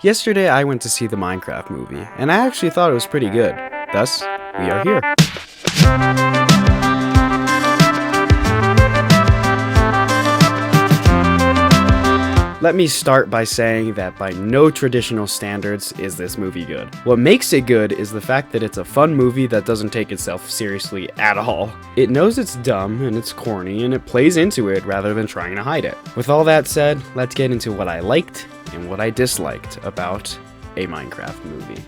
Yesterday I went to see the Minecraft movie, and I actually thought it was pretty good. Thus, we are here. Let me start by saying that by no traditional standards is this movie good. What makes it good is the fact that it's a fun movie that doesn't take itself seriously at all. It knows it's dumb and it's corny and it plays into it rather than trying to hide it. With all that said, let's get into what I liked and what I disliked about a Minecraft movie.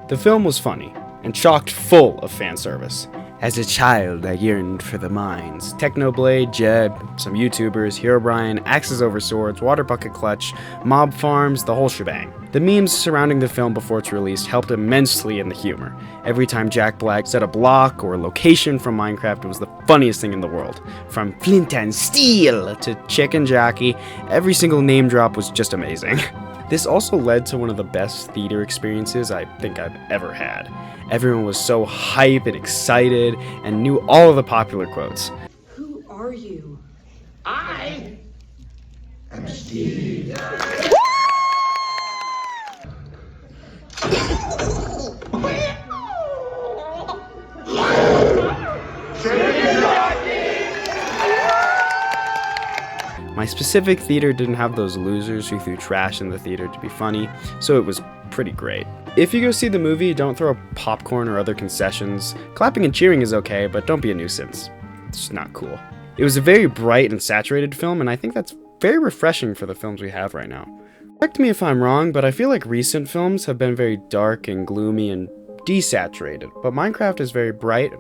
The film was funny and chock full of fan service. As a child, I yearned for the mines. Technoblade, Jed, some YouTubers, Herobrine, Axes Over Swords, Water Bucket Clutch, mob farms, the whole shebang. The memes surrounding the film before it's released helped immensely in the humor. Every time Jack Black said a block or a location from Minecraft, it was the funniest thing in the world. From Flint and Steel to Chicken Jackie, every single name drop was just amazing. This also led to one of the best theater experiences I think I've ever had. Everyone was so hype and excited and knew all of the popular quotes. Who are you? I am Steve. My specific theater didn't have those losers who threw trash in the theater to be funny, so it was pretty great. If you go see the movie, don't throw popcorn or other concessions. Clapping and cheering is okay, but don't be a nuisance. It's just not cool. It was a very bright and saturated film, and I think that's very refreshing for the films we have right now. Correct me if I'm wrong, but I feel like recent films have been very dark and gloomy and desaturated, but Minecraft is very bright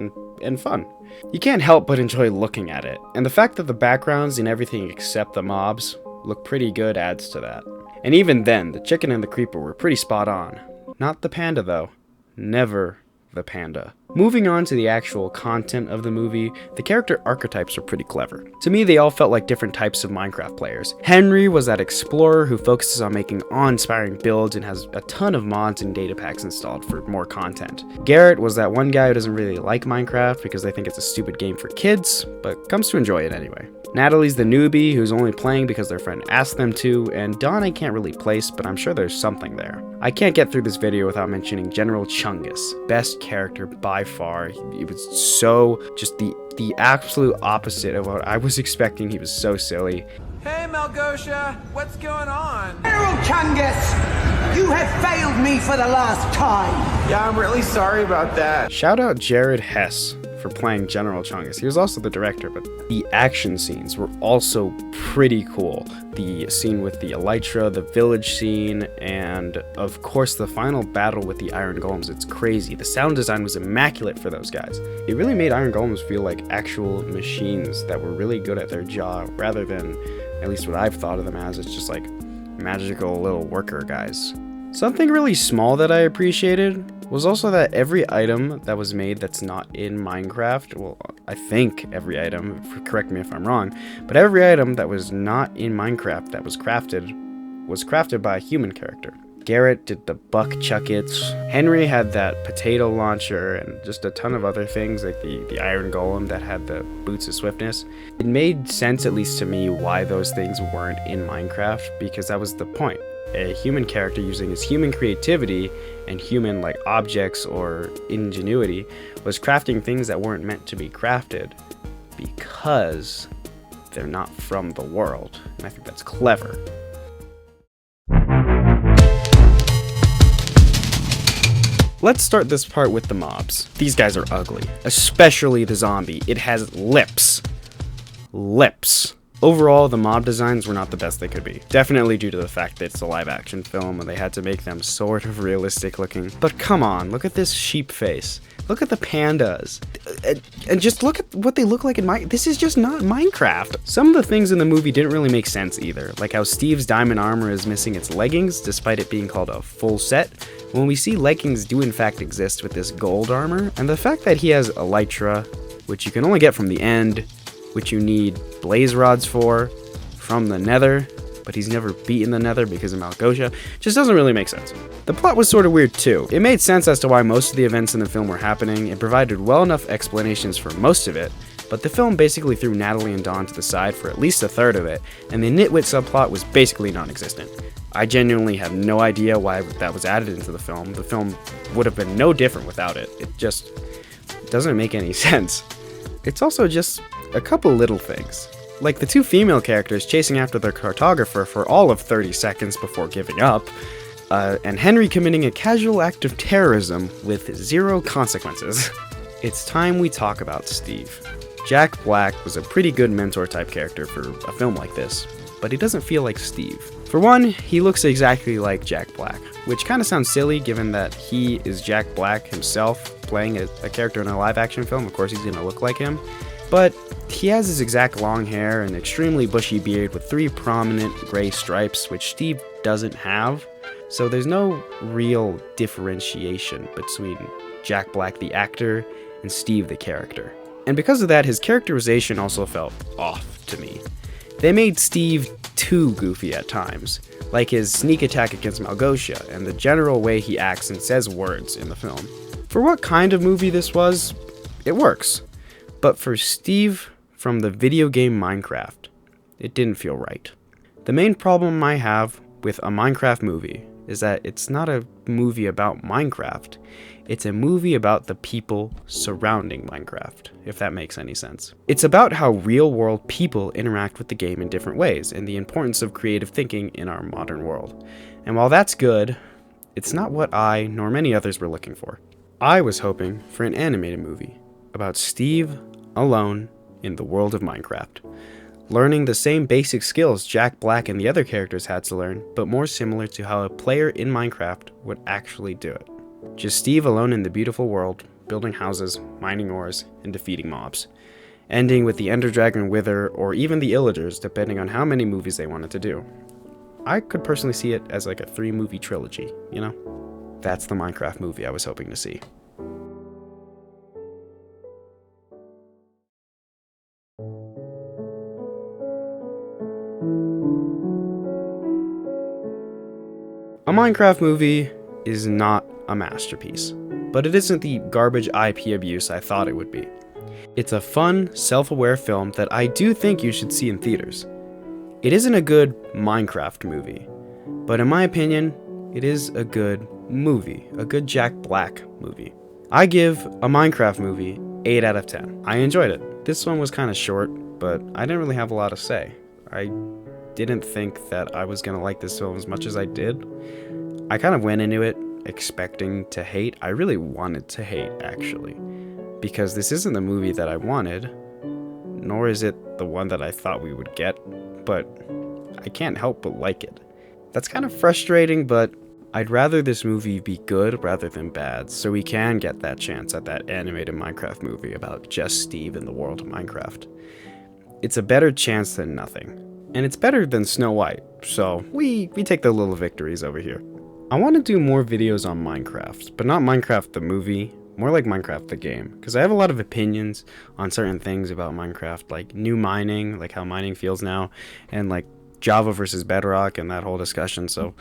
and fun. You can't help but enjoy looking at it, and the fact that the backgrounds and everything except the mobs look pretty good adds to that. And even then, the chicken and the creeper were pretty spot on. Not the panda though. Never the panda. Moving on to the actual content of the movie, the character archetypes are pretty clever. To me, they all felt like different types of Minecraft players. Henry was that explorer who focuses on making awe-inspiring builds and has a ton of mods and data packs installed for more content. Garrett was that one guy who doesn't really like Minecraft because they think it's a stupid game for kids, but comes to enjoy it anyway. Natalie's the newbie who's only playing because their friend asked them to, and Dawn I can't really place, but I'm sure there's something there. I can't get through this video without mentioning General Chungus. Best character by far. It was so just the absolute opposite of what I was expecting. He was so silly. Hey Malgosha, what's going on? General Chungus, you have failed me for the last time. Yeah, I'm really sorry about that. Shout out Jared Hess for playing General Chungus. He was also the director, but the action scenes were also pretty cool. The scene with the elytra, the village scene, and of course the final battle with the Iron Golems. It's crazy. The sound design was immaculate for those guys. It really made Iron Golems feel like actual machines that were really good at their job, rather than, at least what I've thought of them as, it's just like magical little worker guys. Something really small that I appreciated was also that every item that was made that's not in Minecraft, well, I think every item, correct me if I'm wrong, but every item that was not in Minecraft that was crafted by a human character. Garrett did the buck chuckets, Henry had that potato launcher, and just a ton of other things like the iron golem that had the boots of swiftness. It made sense, at least to me, why those things weren't in Minecraft, because that was the point. A human character using his human creativity and human like objects or ingenuity was crafting things that weren't meant to be crafted because they're not from the world, and I think that's clever. Let's start this part with the mobs. These guys are ugly, especially the zombie. It has lips. Overall, the mob designs were not the best they could be. Definitely due to the fact that it's a live action film and they had to make them sort of realistic looking. But come on, look at this sheep face. Look at the pandas. And just look at what they look like in Minecraft. This is just not Minecraft. Some of the things in the movie didn't really make sense either. Like how Steve's diamond armor is missing its leggings, despite it being called a full set, when we see leggings do in fact exist with this gold armor. And the fact that he has elytra, which you can only get from the end, which you need blaze rods for from the nether, but he's never beaten the nether because of Malgosha, just doesn't really make sense. The plot was sort of weird too. It made sense as to why most of the events in the film were happening, it provided well enough explanations for most of it, but the film basically threw Natalie and Dawn to the side for at least a third of it, and the nitwit subplot was basically non-existent. I genuinely have no idea why that was added into the film. The film would have been no different without it. It just doesn't make any sense. It's also just a couple little things, like the two female characters chasing after their cartographer for all of 30 seconds before giving up, and Henry committing a casual act of terrorism with zero consequences. It's time we talk about Steve. Jack Black was a pretty good mentor type character for a film like this, but he doesn't feel like Steve. For one, he looks exactly like Jack Black, which kind of sounds silly given that he is Jack Black himself playing a character in a live action film. Of course he's going to look like him, but he has his exact long hair and extremely bushy beard with 3 prominent gray stripes, which Steve doesn't have. So there's no real differentiation between Jack Black the actor and Steve the character. And because of that, his characterization also felt off to me. They made Steve too goofy at times, like his sneak attack against Malgosia and the general way he acts and says words in the film. For what kind of movie this was, it works. But for Steve from the video game Minecraft, it didn't feel right. The main problem I have with a Minecraft movie is that it's not a movie about Minecraft. It's a movie about the people surrounding Minecraft, if that makes any sense. It's about how real-world people interact with the game in different ways, and the importance of creative thinking in our modern world. And while that's good, it's not what I, nor many others, were looking for. I was hoping for an animated movie about Steve alone in the world of Minecraft, learning the same basic skills Jack Black and the other characters had to learn, but more similar to how a player in Minecraft would actually do it. Just Steve alone in the beautiful world, building houses, mining ores, and defeating mobs. Ending with the Ender Dragon Wither, or even the Illagers, depending on how many movies they wanted to do. I could personally see it as like a 3-movie trilogy, you know? That's the Minecraft movie I was hoping to see. A Minecraft movie is not a masterpiece, but it isn't the garbage IP abuse I thought it would be. It's a fun, self-aware film that I do think you should see in theaters. It isn't a good Minecraft movie, but in my opinion, it is a good movie, a good Jack Black movie. I give a Minecraft movie 8 out of 10. I enjoyed it. This one was kind of short, but I didn't really have a lot to say. I didn't think that I was going to like this film as much as I did. I kind of went into it expecting to hate. I really wanted to hate, actually, because this isn't the movie that I wanted, nor is it the one that I thought we would get, but I can't help but like it. That's kind of frustrating, but I'd rather this movie be good rather than bad, so we can get that chance at that animated Minecraft movie about just Steve in the world of Minecraft. It's a better chance than nothing, and it's better than Snow White, so we take the little victories over here. I want to do more videos on Minecraft, but not Minecraft the movie, more like Minecraft the game, because I have a lot of opinions on certain things about Minecraft, like new mining, like how mining feels now, and like Java versus Bedrock and that whole discussion, so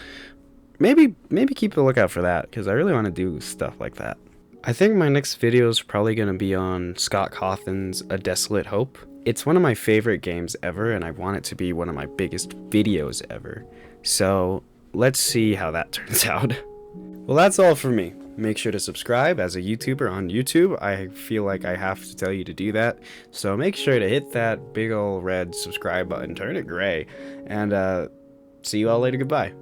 maybe keep a lookout for that, because I really want to do stuff like that. I think my next video is probably going to be on Scott Cawthon's A Desolate Hope. It's one of my favorite games ever, and I want it to be one of my biggest videos ever, so let's see how that turns out. Well, that's all for me. Make sure to subscribe as a YouTuber on YouTube. I feel like I have to tell you to do that. So make sure to hit that big ol' red subscribe button, turn it gray, and see you all later. Goodbye.